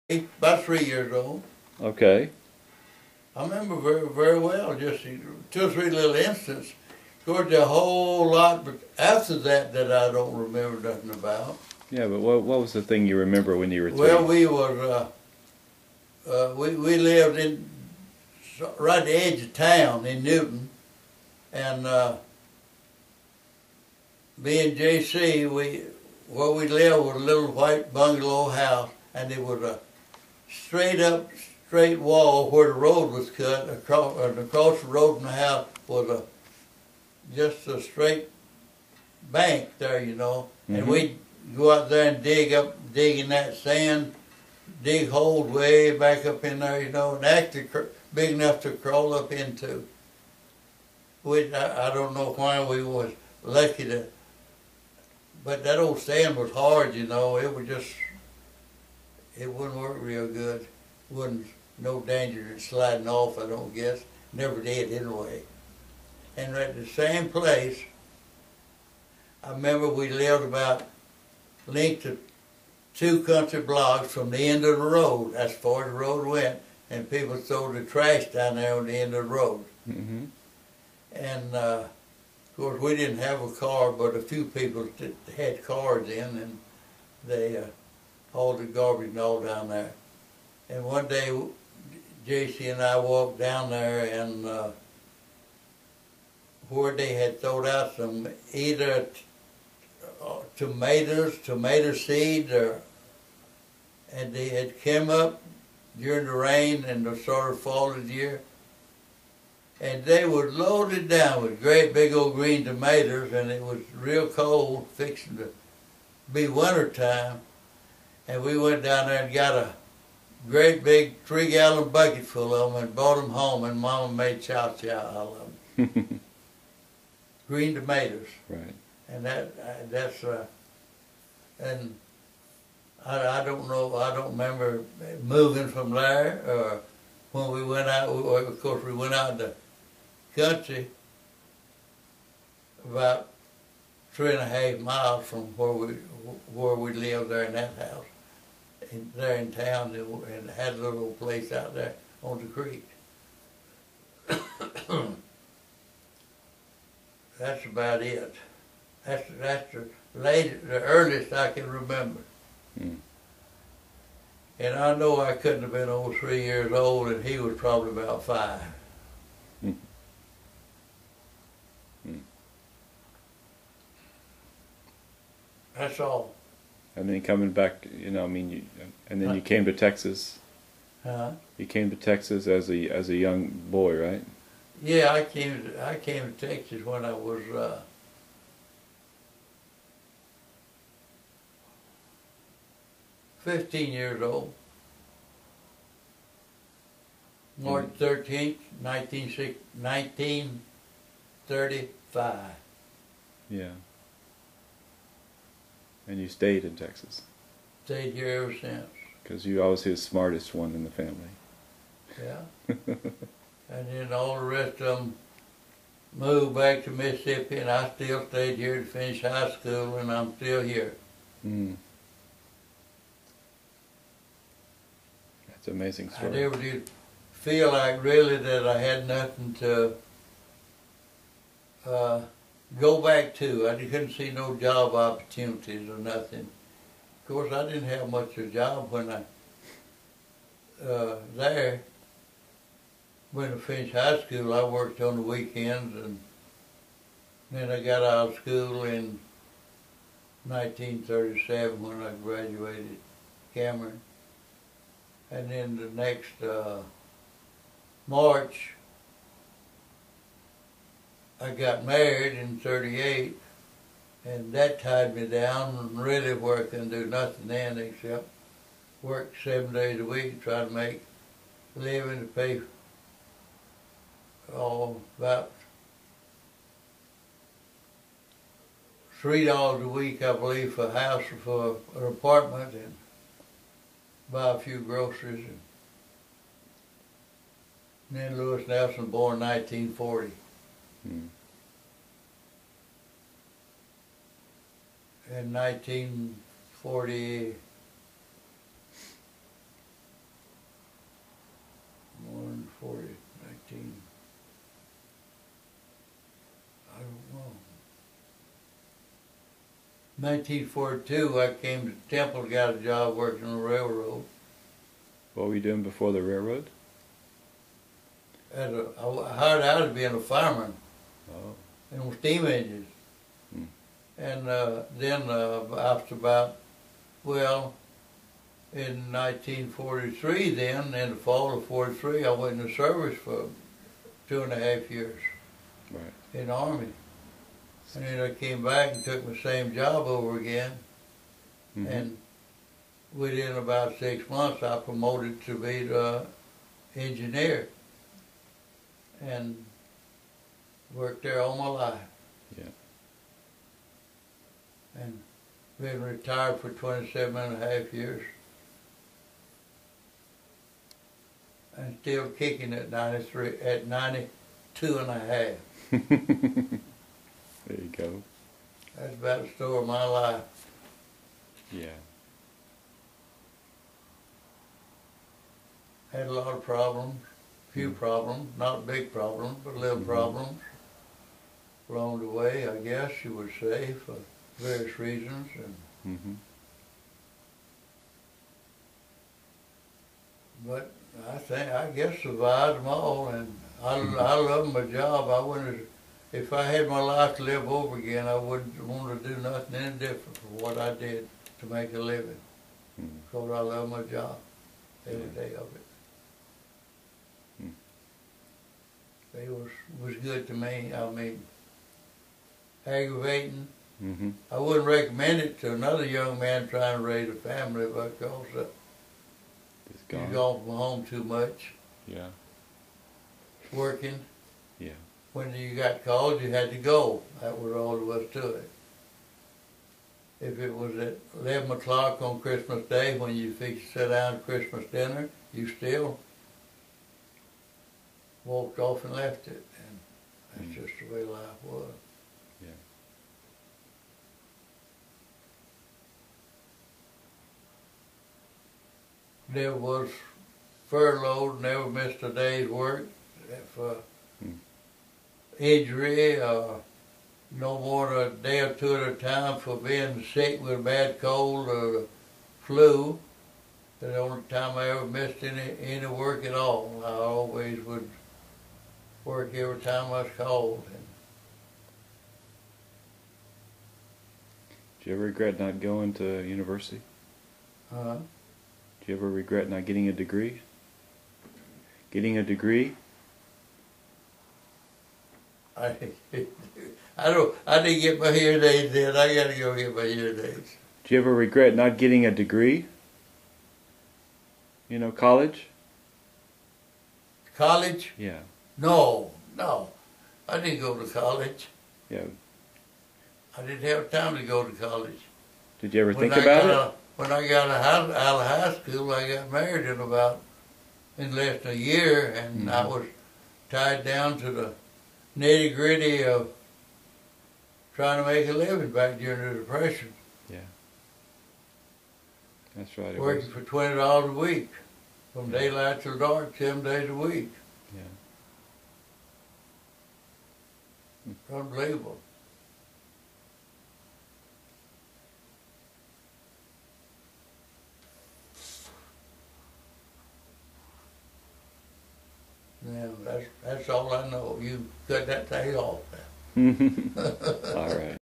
about 3 years old. Okay. I remember very, very well, just 2 or 3 little incidents. Of course, a whole lot but after that I don't remember nothing about. Yeah, but what was the thing you remember when you were 3? Well, we lived in right at the edge of town in Newton, and me and JC, where we lived was a little white bungalow house, and it was a straight wall where the road was cut. Across the road from the house was just a straight bank there, you know. And we'd go out there and dig in that sand, dig holes way back up in there, you know, and actually big enough to crawl up into. Which I don't know why we was lucky to, but that old sand was hard, you know. It wouldn't work real good. Wasn't no danger in sliding off, I don't guess. Never did anyway. And at the same place, I remember we lived about linked to 2 country blocks from the end of the road. As far as the road went, and people throw the trash down there on the end of the road. And of course, we didn't have a car, but a few people had cars in, and they hauled the garbage and all down there. And one day, JC and I walked down there, and where they had thrown out some either tomato seeds, and they had come up during the rain and the sort of fall of the year, and they were loaded down with great big old green tomatoes, and it was real cold, fixing to be winter time, and we went down there and got a great big 3-gallon bucket full of them and brought them home, and Mama made chow chow out of them. Green tomatoes. Right. And that's and I don't know, I don't remember moving from there, or when we went out, of course we went out in the country about 3.5 miles from where we lived there in that house. There in town, and had a little place out there on the creek. That's about it. That's the earliest I can remember. And I know I couldn't have been over 3 years old, and he was probably about 5. That's all. And then coming back, you know, I mean, and then you came to Texas. You came to Texas as a young boy, right? Yeah, I came to Texas when I was 15 years old. March 13th, 1935. Yeah. And you stayed in Texas? Stayed here ever since. Because you obviously the smartest one in the family. Yeah. And then all the rest of them moved back to Mississippi, and I still stayed here to finish high school, and I'm still here. That's an amazing story. I never did feel like really that I had nothing to go back to. I couldn't see no job opportunities or nothing. Of course, I didn't have much of a job when I there. When I finished high school, I worked on the weekends, and then I got out of school in 1937 when I graduated Cameron. And then the next March, I got married in 38, and that tied me down, and really where I couldn't do nothing then except work 7 days a week, try to make a living to pay about $3 a week, I believe, for a house or for an apartment, and buy a few groceries. And then Lewis Nelson, born 1940. In 1940, 1942, I came to Temple, got a job working on the railroad. What were you doing before the railroad? I hired out as being a fireman Oh. on steam engines. Hmm. And then after about, well, in 1943 then, in the fall of 43, I went into service for 2.5 years Right. in the Army. And then I came back and took my same job over again. Mm-hmm. And within about 6 months, I promoted to be the engineer. And worked there all my life. Yeah. And been retired for 27.5 years. And still kicking at 92.5. There you go. That's about the story of my life. Yeah. Had a lot of problems, few problems, not big problems, but little problems along the way, I guess you would say, for various reasons. And but I guess survived them all, and I love my job. I wouldn't, if I had my life to live over again, I wouldn't want to do nothing any different from what I did to make a living. Because I love my job, every day of it. It was good to me. I mean, aggravating. I wouldn't recommend it to another young man trying to raise a family because you've gone from home too much. Yeah. Working. Yeah. When you got called, you had to go. That was all there was to it. If it was at 11 o'clock on Christmas Day when you fixed to sit down to Christmas dinner, you still walked off and left it. And that's just the way life was. Yeah. Never was furloughed, never missed a day's work for injury, no more than a day or two at a time for being sick with a bad cold or flu. That's the only time I ever missed any work at all. I always would work every time I was called. Did you ever regret not going to university? Did you ever regret not getting a degree? Getting a degree? I didn't get my hearing aids then. I got to go get my hearing aids. Do you ever regret not getting a degree? You know, college? College? Yeah. No. I didn't go to college. Yeah. I didn't have time to go to college. Did you ever think about it? When I got out of high school, I got married in less than a year, and I was tied down to the nitty-gritty of trying to make a living back during the Depression. Yeah. That's right. Working for $20 a week, from daylight till dark, 7 days a week. Yeah. Unbelievable. Yeah, that's all I know. You cut that thing off now. All right.